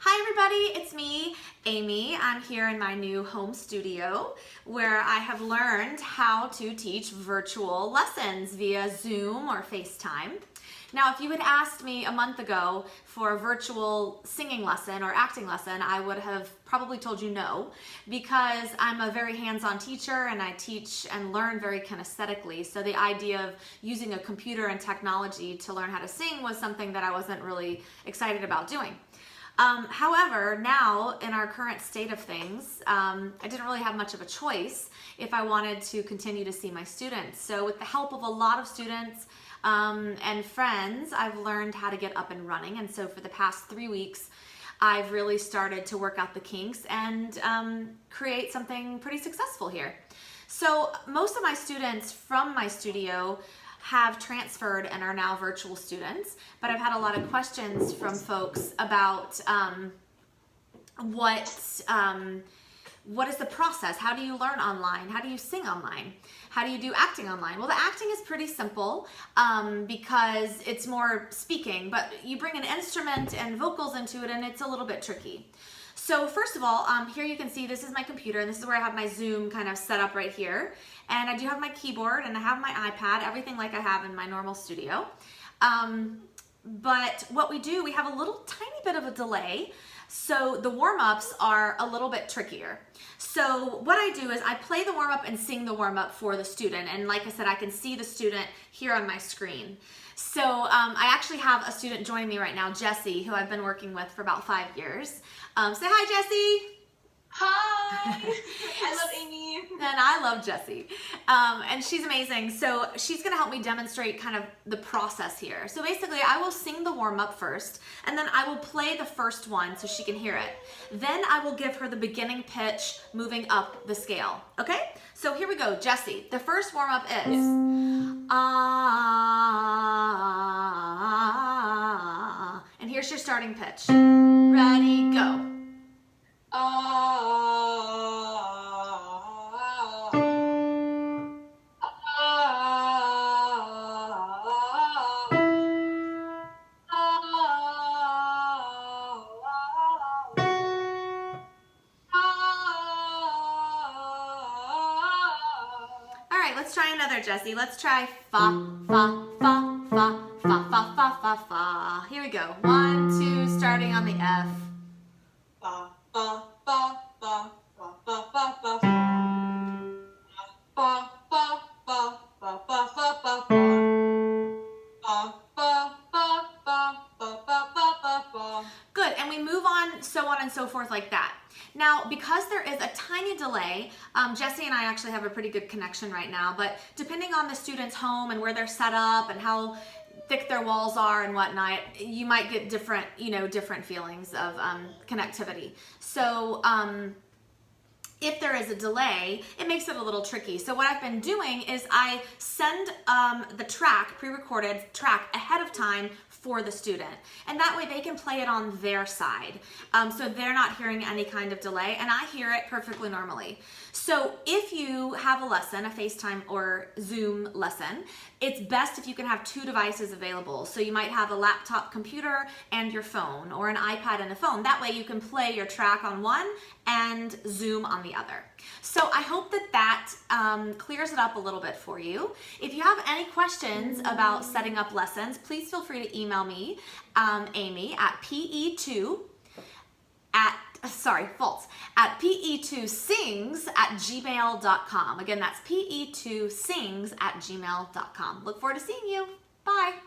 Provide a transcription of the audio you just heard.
Hi everybody, it's me, Amy. I'm here in my new home studio where I have learned how to teach virtual lessons via Zoom or FaceTime. Now, if you had asked me a month ago for a virtual singing lesson or acting lesson, I would have probably told you no, because I'm a very hands-on teacher and I teach and learn very kinesthetically. So the idea of using a computer and technology to learn how to sing was something that I wasn't really excited about doing. However, now in our current state of things, I didn't really have much of a choice if I wanted to continue to see my students. So with the help of a lot of students and friends, I've learned how to get up and running. And so for the past 3 weeks, I've really started to work out the kinks and create something pretty successful here. So most of my students from my studio have transferred and are now virtual students, but I've had a lot of questions from folks about what is the process? How do you learn online? How do you sing online? How do you do acting online? Well, the acting is pretty simple because it's more speaking, but you bring an instrument and vocals into it and it's a little bit tricky. So first of all, here you can see this is my computer and this is where I have my Zoom kind of set up right here. And I do have my keyboard and I have my iPad, everything like I have in my normal studio. But what we do, we have a little tiny bit of a delay. So the warm-ups are a little bit trickier. So what I do is I play the warm-up and sing the warm-up for the student. And like I said, I can see the student here on my screen. So I actually have a student joining me right now, Jessie, who I've been working with for about 5 years. Say hi, Jessie. Hi! I love Amy. And I love Jessie. And she's amazing. So she's gonna help me demonstrate kind of the process here. So basically I will sing the warm-up first, and then I will play the first one so she can hear it. Then I will give her the beginning pitch moving up the scale. Okay? So here we go, Jessie. The first warm-up is ah, and here's your starting pitch. Ready, go. All right, let's try another, Jessie. Let's try fa, fa, fa, fa, fa, fa, fa, fa, fa. Here we go. 1, 2, starting on the F. Fa, fa, fa, fa, fa, fa, fa, fa. Fa, fa, fa, fa, fa, fa, fa, fa. Fa, fa, fa, fa, fa, fa, fa, fa, fa. Good, and we move on, so on and so forth like that. Now, because there is a tiny delay, Jessie and I actually have a pretty good connection right now, but depending on the student's home and where they're set up and how thick their walls are and whatnot, you might get different, different feelings of connectivity. So, if there is a delay, it makes it a little tricky. So what I've been doing is I send the track, pre-recorded track, ahead of time for the student. And that way they can play it on their side. So they're not hearing any kind of delay, and I hear it perfectly normally. So if you have a lesson, a FaceTime or Zoom lesson, it's best if you can have 2 devices available. So you might have a laptop computer and your phone, or an iPad and a phone. That way you can play your track on one and Zoom on the other. So I hope that clears it up a little bit for you. If you have any questions about setting up lessons, please feel free to email me, Amy, at pe2sings@gmail.com. Again, that's pe2sings@gmail.com. Look forward to seeing you. Bye.